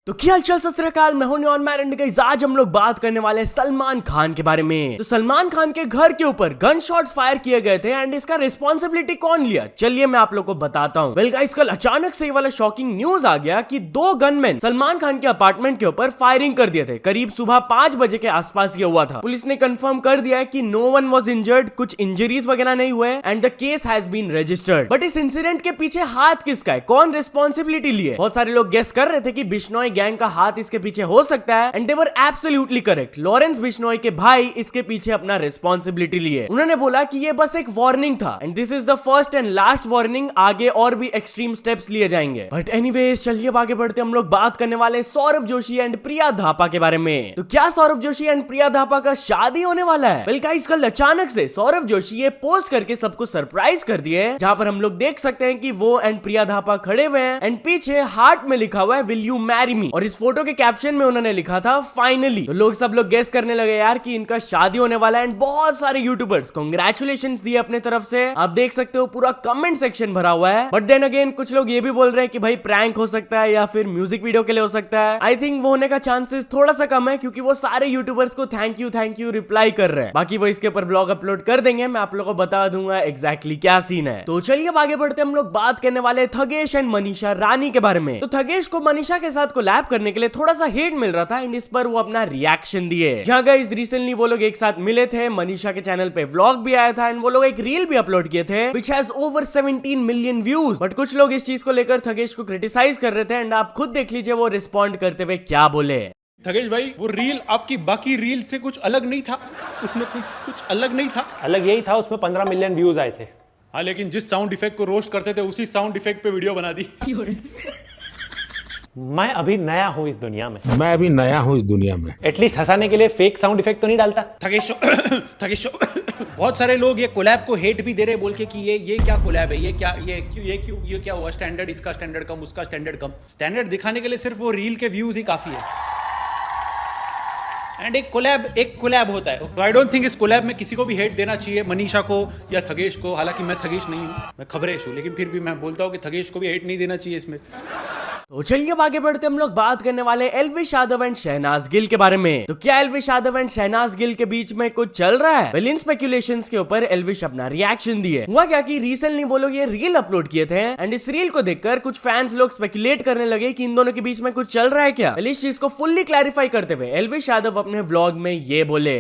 तो क्या हालचाल सत श्री अकाल, मैं हूं न्योन मैरन गाइस। आज हम लोग बात करने वाले हैं सलमान खान के बारे में। तो सलमान खान के घर के ऊपर गन शॉट्स फायर किए गए थे एंड इसका रिस्पॉन्सिबिलिटी कौन लिया, चलिए मैं आप लोग को बताता हूं। वेल गाइस, कल अचानक से ये वाला शॉकिंग न्यूज आ गया कि 2 गनमैन सलमान खान के अपार्टमेंट के ऊपर फायरिंग कर दिए थे। करीब सुबह 5 बजे के आसपास ये हुआ था। पुलिस ने कंफर्म कर दिया है कि नो वन वाज इंजर्ड, कुछ इंजरीज वगैरह नहीं हुए and the case has been registered. But इस इंसिडेंट के पीछे हाथ किसका है, कौन रिस्पॉन्सिबिलिटी लिए? बहुत सारे लोग गेस कर रहे थे कि बिश्नोई गैंग का हाथ इसके पीछे हो सकता है and they were absolutely correct. Lawrence Bishnoi के भाई इसके पीछे अपना रिस्पॉन्सिबिलिटी लिए। उन्होंने बोला कि ये बस एक वार्निंग था and this is the first and last warning, आगे और भी एक्सट्रीम स्टेप्स लिए जाएंगे। बट एनीवेज चलिए आगे बढ़ते, हम लोग बात करने वाले सौरभ जोशी एंड प्रिया धापा के बारे में। तो क्या सौरभ जोशी एंड प्रिया धापा का शादी होने वाला है? वेल गाइस, कल अचानक से सौरभ जोशी ये पोस्ट करके सबको सरप्राइज कर दिए, जहां पर हम लोग देख सकते हैं कि वो एंड प्रिया धापा खड़े हुए हैं एंड पीछे हार्ट में लिखा हुआ है विल यू मैरी मी, और इस फोटो के कैप्शन में उन्होंने लिखा था फाइनली। तो सब लोग गेस करने लगे यार कि इनका शादी होने वाला है एंड बहुत सारे यूट्यूबर्स कांग्रेचुलेशंस दिए अपने तरफ से। आप देख सकते हो पूरा कमेंट सेक्शन भरा हुआ है। बट देन अगेन कुछ लोग ये भी बोल रहे हैं कि भाई प्रैंक हो सकता है या फिर म्यूजिक वीडियो के लिए हो सकता है। आई थिंक वो होने का चांसेस थोड़ा सा कम है, क्योंकि वो सारे यूट्यूबर्स को थैंक यू रिप्लाई कर रहे हैं। बाकी वो इसके ऊपर व्लॉग अपलोड कर देंगे, मैं आप लोगों को बता दूंगा एग्जैक्टली क्या सीन है। तो चलिए अब आगे बढ़ते, हम लोग बात करने वाले थगेश एंड मनीषा रानी के बारे में। तो थगेश को मनीषा के साथ कोलैब करने के लिए थोड़ा सा हेट मिल रहा था एंड इस पर वो अपना रिएक्शन दिए। जहां गाइस रिसेंटली वो लोग एक साथ मिले थे, मनीषा के चैनल पे व्लॉग भी आया था एंड वो लोग एक रील भी अपलोड किए थे which has over 17 million views. But कुछ लोग इस चीज को लेकर थगेश को क्रिटिसाइज कर रहे थे एंड आप खुद देख लीजिए वो रिस्पॉन्ड करते हुए क्या बोले। थगेश भाई, वो रील आपकी बाकी रील से कुछ अलग नहीं था, उसमें कुछ अलग नहीं था। अलग यही था, उसमें 15 मिलियन व्यूज आए थे। हाँ, लेकिन जिस साउंड इफेक्ट को रोस्ट करते थे उसी साउंड इफेक्ट पे वीडियो बना दी। मैं अभी नया हूँ इस दुनिया में। एटलीस्ट हंसाने के लिए फेक साउंड इफेक्ट तो नहीं डालता। थगेश बहुत सारे लोग ये कोलैब को हेट भी दे रहे, बोल के कि ये क्या कोलैब है, ये क्या हुआ, स्टैंडर्ड इसका स्टैंडर्ड कम, उसका स्टैंडर्ड कम। स्टैंडर्ड दिखाने के लिए सिर्फ वो रील के व्यूज ही काफी है। एंड एक कोलैब होता है। तो आई डोंट थिंक इस कोलैब में किसी को भी हेट देना चाहिए, मनीषा को या थगेश को। हालांकि मैं थगेश नहीं हूँ, मैं खबरेश हूँ, लेकिन फिर भी मैं बोलता हूँ कि थगेश को भी हेट नहीं देना चाहिए इसमें। तो चलिए अब आगे बढ़ते, हम लोग बात करने वाले एल्विश यादव एंड शहनाज गिल के बारे में। तो क्या एल्विश यादव एंड शहनाज गिल के बीच में कुछ चल रहा है? वेल इन स्पेकुलेशंस के ऊपर एल्विश अपना रिएक्शन दिए। हुआ क्या कि रिसेंटली वो लोग ये रील अपलोड किए थे एंड इस रील को देखकर कुछ फैंस लोग स्पेकुलेट करने लगे कि इन दोनों के बीच में कुछ चल रहा है क्या। वेल इस चीज को फुल्ली क्लैरिफाई करते हुए एल्विश यादव अपने व्लॉग में ये बोले।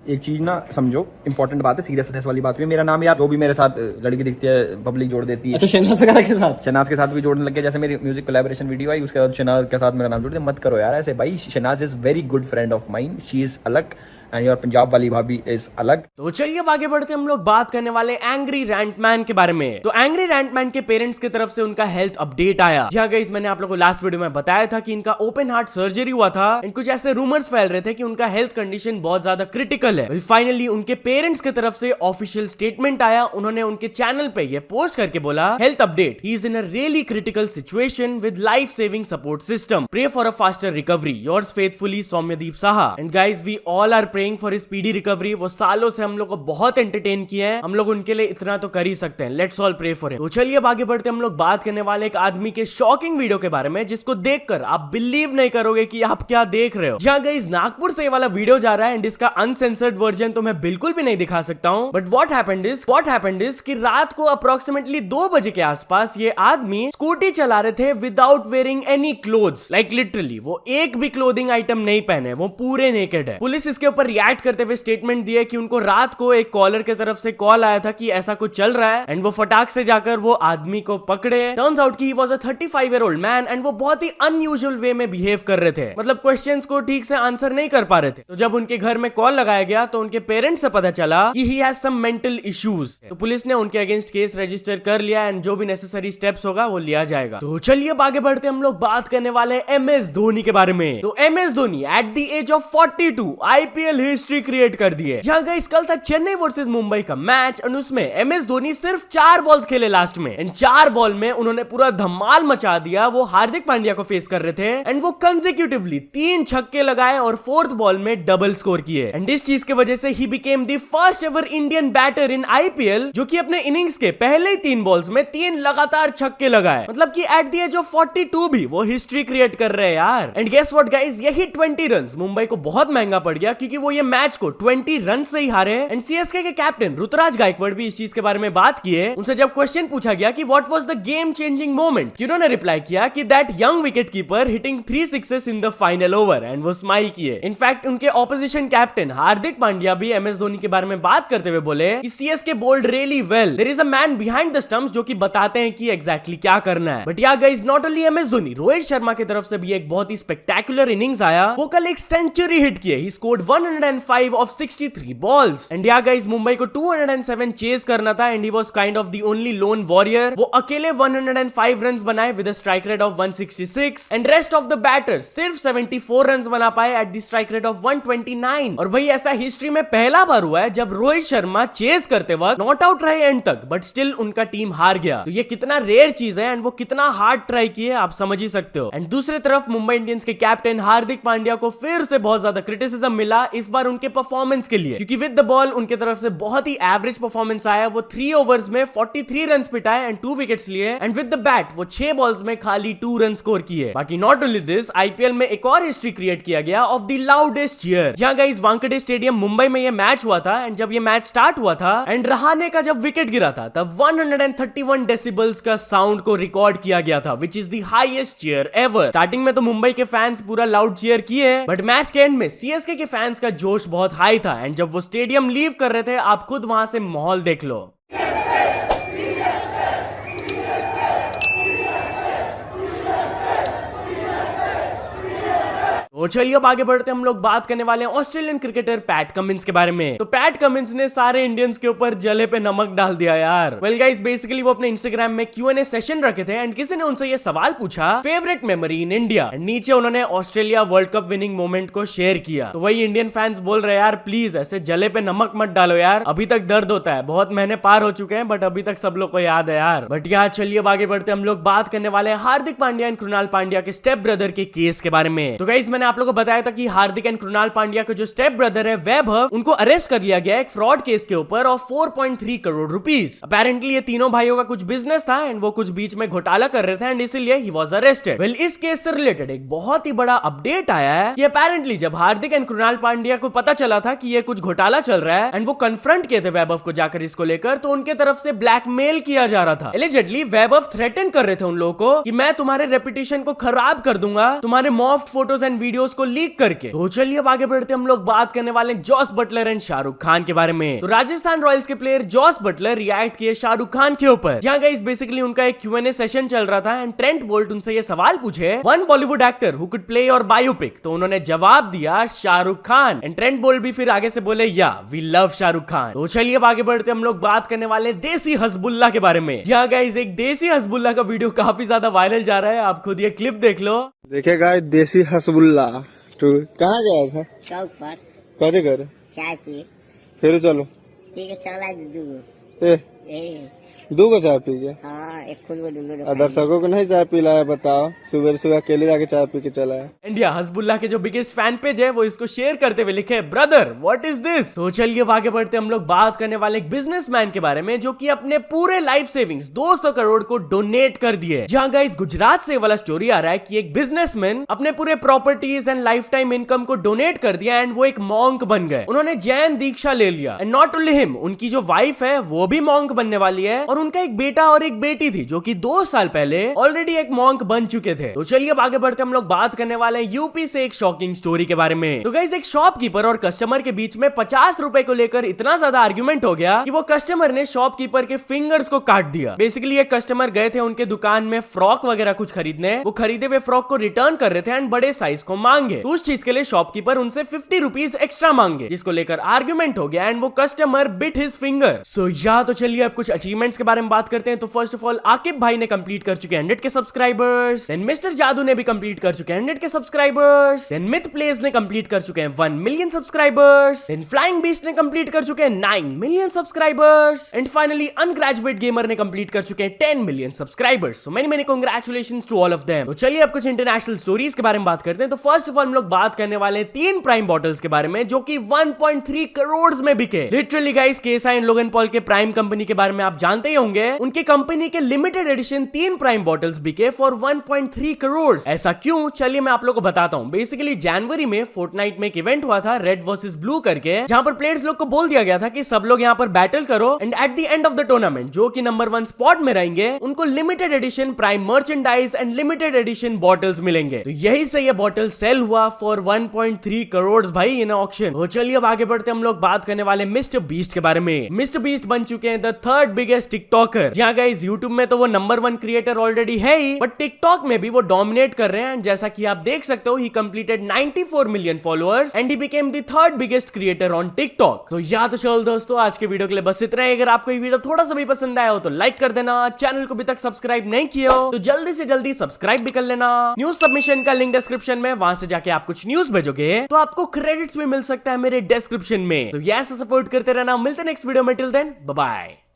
एक चीज ना समझो, इंपॉर्टेंट बात है, सीरियसनेस वाली बात है। मेरा नाम यार जो भी मेरे साथ लड़की दिखती है पब्लिक जोड़ देती है। अच्छा, शहनाज के साथ भी जोड़ने लग गया। जैसे मेरी म्यूजिक कोलैबोरेशन वीडियो आई, उसके बाद शहनाज के साथ मेरा नाम जोड़ दिया। मत करो यार ऐसे भाई। Shehnaaz is very good friend of mine, she is अलग एंड योर पंजाब वाली भाभी इज अलग। तो चलिए अब आगे बढ़ते, हम लोग बात करने वाले एंग्री रैंटमैन के बारे में। तो एंग्री रैंटमैन के पेरेंट्स की तरफ से उनका हेल्थ अपडेट आया। जी हाँ गाइस, मैंने आप लोगों को लास्ट वीडियो में बताया था कि इनका ओपन हार्ट सर्जरी हुआ था एंड कुछ ऐसे रूमर्स फैल रहे थे कि उनका हेल्थ कंडीशन बहुत ज्यादा क्रिटिकल है। फाइनली उनके पेरेंट्स की तरफ से ऑफिशियल स्टेटमेंट आया। उन्होंने उनके चैनल पे ये पोस्ट करके बोला, health update, he is in a really critical situation with life saving support system, pray for a faster recovery, yours faithfully Saumyadeep Saha. And guys, we all are praying for his speedy recovery. वो सालों से हम लोग को बहुत entertain किए हैं, हम लोग उनके लिए इतना तो कर ही सकते हैं। Let's all pray for him. तो चलिए अब आगे बढ़ते, हम लोग बात करने वाले एक आदमी के शॉकिंग वीडियो के बारे में, जिसको देखकर आप बिलीव नहीं करोगे कि आप क्या देख रहे हो। जहां गाइस नागपुर से ये वाला वीडियो जा रहा है एंड इसका अनसेंसर्ड वर्जन तो मैं बिल्कुल भी नहीं दिखा सकता हूं। बट व्हाट हैपेंड इज कि रात को अप्रोक्सीमेटली 2 बजे के आसपास ये आदमी स्कूटी चला रहे थे without wearing any clothes, like literally वो एक भी क्लोथिंग आइटम नहीं पहने, वो पूरे नेकेड है। पुलिस इसके ऊपर रिएक्ट करते हुए स्टेटमेंट दिए कि उनको रात को एक कॉलर की तरफ से कॉल आया था कि ऐसा कुछ चल रहा है एंड वो फटाक से जाकर वो आदमी को पकड़े। टर्न्स आउट कि he was a 35-year-old man and वो बहुत ही अनयूजुअल वे में बिहेव कर रहे थे, मतलब क्वेश्चंस को ठीक से आंसर नहीं कर पा रहे थे। तो जब उनके घर में कॉल लगाया गया तो उनके पेरेंट्स से पता चला कि he has some mental issues. तो पुलिस ने उनके अगेंस्ट केस रजिस्टर कर लिया एंड जो भी नेसेसरी स्टेप्स होगा वो लिया जाएगा। तो चलिए अब आगे बढ़ते, हम लोग बात करने वाले एमएस धोनी के बारे में। तो MS Dhoni at the age of 42 IPL history create कर दी है। जहां गाइस कल था चेन्नई वर्सेस मुंबई का मैच और उसमें MS धोनी सिर्फ 4 बॉल्स खेले लास्ट में एंड 4 बॉल में उन्होंने पूरा धमाल मचा दिया। वो हार्दिक पांड्या को फेस कर रहे थे एंड वो कंसेक्यूटिवली 3 छक्के लगाए और 4th बॉल में डबल स्कोर किए एंड इस चीज की वजह से he became the first ever Indian batter in IPL जो कि अपने इनिंग्स के पहले ही 3 बॉल्स में 3 लगातार छक्के लगाए। मतलब कि एट द एज ऑफ 42 भी वो हिस्ट्री क्रिएट कर रहे हैं यार। एंड गेस व्हाट गाइस, यही 20 रन्स मुंबई को बहुत महंगा पड़ गया क्योंकि वो ये मैच को 20 रन से ही हारे। एंड CSK के कैप्टन ऋतुराज गायकवाड़ भी इस चीज के बारे में बात किए। उनसे जब क्वेश्चन पूछा गया कि what was the game changing moment, उन्होंने रिप्लाई किया कि that young wicket keeper hitting 3 sixes in the final over and वो स्माइल किए। इनफैक्ट उनके ऑपोजिशन कैप्टन हार्दिक पांड्या भी MS धोनी के बारे में बात करते हुए बोले कि CSK bowled really well, there is a man behind the stumps जो कि बताते हैं कि एग्जैक्टली क्या करना है। बट या guys, not only MS Dhoni, Rohit Sharma की तरफ से भी एक बहुत ही स्पेक्टेकुलर इनिंग्स आया। वो कल एक सेंचुरी हिट किए। He scored 105 of 63 balls and या गाइस मुंबई को 207 चेस करना था and he was kind of the only loan warrior. वो अकेले 105 रन्स बनाए with a strike rate of 166 and rest of the batters सिर्फ 74 रन्स बना पाए at the strike rate of 129। और भाई ऐसा हिस्ट्री में पहला बार हुआ है जब रोहित शर्मा चेस करते वक्त नॉट आउट रहे एंड तक बट स्टिल उनका टीम हार गया। तो ये कितना रेयर चीज है एंड वो कितना हार्ड ट्राई किए आप समझ ही सकते हो। एंड दूसरी तरफ मुंबई इंडियंस के कैप्टन हार्दिक पांड्या को फिर से बहुत ज्यादा क्रिटिसिज्म मिला इस बार उनके परफॉर्मेंस के लिए, क्योंकि विद द बॉल उनके तरफ से बहुत ही एवरेज परफॉर्मेंस आया। वो 3 ओवर्स में 43 रन्स पिटाए एंड 2 विकेट्स लिए एंड विद द बैट वो 6 बॉल्स में खाली 2 रन स्कोर किए। बाकी नॉट ओनली दिस, IPL में एक और हिस्ट्री क्रिएट किया गया ऑफ द लाउडेस्ट चीयर। जहां गाइस वानखेड़े स्टेडियम मुंबई में ये मैच हुआ था एंड जब ये मैच स्टार्ट हुआ था एंड रहाणे का जब विकेट गिरा था तब 131 डेसिबल्स का साउंड को रिकॉर्ड किया गया था, which is the highest cheer ever. Starting में तो मुंबई के फैंस पूरा लाउड चीयर किए बट मैच के एंड में CSK के फैंस का जोश बहुत हाई था एंड जब वो स्टेडियम लीव कर रहे थे आप खुद वहां से माहौल देख लो। तो चलिए अब आगे बढ़ते हम लोग बात करने वाले हैं ऑस्ट्रेलियन क्रिकेटर पैट कमिंस के बारे में। तो पैट कमिंस ने सारे इंडियंस के ऊपर जले पे नमक डाल दिया यार। वेल गाइस, बेसिकली वो अपने इंस्टाग्राम में Q&A सेशन रखे थे एंड किसी ने उनसे ये सवाल पूछा favourite memory in India and नीचे उन्होंने Australia world cup winning moment को शेयर किया। तो वही इंडियन फैंस बोल रहे यार प्लीज ऐसे जले पे नमक मत डालो यार, अभी तक दर्द होता है, बहुत महीने पार हो चुके हैं बट अभी तक सब लोग को याद है यार। बट यार चलिए अब आगे बढ़ते हम लोग बात करने वाले हैं हार्दिक पांड्या एंड कृणाल पांड्या के स्टेप ब्रदर के केस के बारे में। तो गाइस मैंने आप लोगों को बताया था कि हार्दिक एंड कृणाल पांड्या के जो स्टेप ब्रदर है वैभव, उनको अरेस्ट कर लिया गया एक फ्रॉड केस के ऊपर ऑफ 4.3 करोड़ रुपीस। अपेरेंटली ये तीनों भाइयों का कुछ बिजनेस था एंड वो कुछ बीच में घोटाला कर रहे थे एंड इसीलिए ही वाज अरेस्टेड। वेल इस केस से रिलेटेड एक बहुत ही बड़ा अपडेट आया है कि अपेरेंटली जब हार्दिक एंड कृणाल पांड्या को पता चला था कि ये कुछ घोटाला चल रहा है एंड वो कन्फ्रंट किए थे वैभव को जाकर इसको लेकर, तो उनके तरफ से ब्लैकमेल किया जा रहा था। एलिजेडली वैभव थ्रेटन कर रहे थे उन लोगों को कि मैं तुम्हारे रेपुटेशन को खराब कर दूंगा तुम्हारे मॉफ्ड फोटोज एंड वीडियोस को लीक करके। तो चलिए अब आगे बढ़ते हम लोग बात करने वाले Jos Buttler and Shahrukh Khan के बारे में। तो राजस्थान रॉयल्स के प्लेयर जॉस बटलर रिएक्ट किए शाहरुख खान के ऊपर, जहां गाइस बेसिकली उनका एक Q&A सेशन चल रहा था एंड ट्रेंट बोल्ट उनसे ये सवाल पूछे one Bollywood actor who could play your biopic, तो उन्होंने जवाब दिया Shahrukh Khan and Trent Boult भी फिर आगे से बोले या वी लव शाहरुख खान। तो चलिए अब आगे बढ़ते हम लोग बात करने वाले देसी हसबुल्ला के बारे में। जहां गाइस एक देसी हसबुल्ला का वीडियो काफी ज्यादा वायरल जा रहा है, आप खुद ये क्लिप देख लो। देखेगा देसी हसबुल्ला। तू कहाँ गया था? चौक पर कदे करे चाय पिए। फिर चलो ठीक है चला दूगो। ए दो को चाय पी गया। हाँ एक खुद को दूगो। दर्शकों को नहीं चाय पिलाया बताओ, सुबह सुबह अकेले जाके चाय पी के चला है। इंडिया हसबुल्ला के जो बिगेस्ट फैन पेज है वो इसको शेयर करते हुए लिखे ब्रदर व्हाट इज दिस। तो चलिए आगे बढ़ते हम लोग बात करने वाले एक बिजनेसमैन के बारे में जो कि अपने पूरे लाइफ सेविंग्स 200 करोड़ को डोनेट कर दिए। जहां गाइस गुजरात से वाला स्टोरी आ रहा है कि एक बिजनेसमैन अपने पूरे properties and life time income को डोनेट कर दिया एंड वो एक मॉन्क बन गए। उन्होंने जैन दीक्षा ले लिया एंड नॉट ओनली हिम, उनकी जो वाइफ है वो भी मॉन्क बनने वाली है और उनका एक बेटा और एक बेटी थी जो कि 2 साल पहले ऑलरेडी एक मॉन्क बन चुके थे। तो चलिए अब आगे बढ़ते हम लोग बात करने वाले हैं यूपी से एक शॉकिंग स्टोरी के बारे में। तो गाइस एक शॉपकीपर और कस्टमर के बीच में 50 रुपए को लेकर इतना ज्यादा आर्ग्यूमेंट हो गया कि वो कस्टमर ने शॉपकीपर के फिंगर्स को काट दिया। बेसिकली एक कस्टमर गए थे उनके दुकान में फ्रॉक वगैरह कुछ खरीदने, वो खरीदे हुए फ्रॉक को रिटर्न कर रहे थे एंड बड़े साइज को मांगे, तो उस चीज के लिए शॉपकीपर उनसे 50 रुपीज एक्स्ट्रा मांगे, जिसको लेकर आर्ग्यूमेंट हो गया एंड वो कस्टमर बिट हिज फिंगर। सो या तो चलिए अब कुछ अचीवमेंट फ्रेंड्स के बारे में बात करते हैं तो फर्स्ट ऑफ ऑल आकिब भाई ने कंप्लीट कर चुके हैं 100 के सब्सक्राइबर्स। देन मिस्टर जादू ने भी कंप्लीट कर चुके हैं 100 के सब्सक्राइबर्स। देन मिथ प्लेस ने कंप्लीट कर चुके हैं 1 million subscribers. Then flying beast ने कंप्लीट कर चुके हैं 9 million subscribers. And finally ungraduate gamer ने कंप्लीट कर चुके हैं 10 million subscribers. So many congratulations to all of them. तो चलिए अब कुछ इंटरनेशनल स्टोरीज के बारे में बात करते हैं। तो फर्स्ट ऑफ ऑल हम लोग बात करने वाले हैं 3 प्राइम बॉटल्स के बारे में जो कि 1.3 करोड़ में बिके। Literally guys, KSI and Logan Paul के प्राइम कंपनी के बारे में आप जानते ही होंगे। उनकी कंपनी के लिमिटेड एडिशन 3 प्राइम बॉटल्स बिके फॉर 1.3 करोड़। ऐसा क्यों, चलिए मैं आप लोगों को बताता हूं। बेसिकली जनवरी में फोर्टनाइट में एक इवेंट हुआ था रेड वर्सेस ब्लू करके, जहां पर प्लेयर्स लोग को बोल दिया गया था कि सब लोग यहां पर बैटल करो and at the end of the tournament जो कि नंबर 1 स्पॉट में रहेंगे उनको limited edition prime merchandise and limited edition bottles मिलेंगे। तो यही से ये बॉटल सेल हुआ फॉर 1.3 करोड़ भाई इन ऑक्शन। तो चलिए अब आगे बढ़ते हम लोग बात करने वाले मिस्टर बीस्ट के बारे में। मिस्टर बीस्ट बन चुके हैं द 3rd बिगेस्ट टिकटॉकर। जहां गाइस यूट्यूब में तो वो नंबर 1 क्रिएटर ऑलरेडी है ही, बट टिकटॉक में भी वो डोमिनेट कर रहे हैं। जैसा कि आप देख सकते हो, ही completed 94 million followers and he became the 3rd biggest creator on TikTok. तो या तो चलो दोस्तों, आज के वीडियो के लिए बस इतना ही। अगर आपको ये वीडियो थोड़ा सा भी पसंद आया हो तो लाइक कर देना। चैनल को अभी तक सब्सक्राइब नहीं किया हो तो जल्दी से जल्दी सब्सक्राइब भी कर लेना। न्यूज सबमिशन का लिंक डिस्क्रिप्शन में, वहां से जाके आप कुछ न्यूज भेजोगे तो आपको क्रेडिट्स भी मिल सकता है मेरे डिस्क्रिप्शन में। तो ऐसा सपोर्ट करते रहना। मिलते हैं नेक्स्ट वीडियो में। Till then bye bye.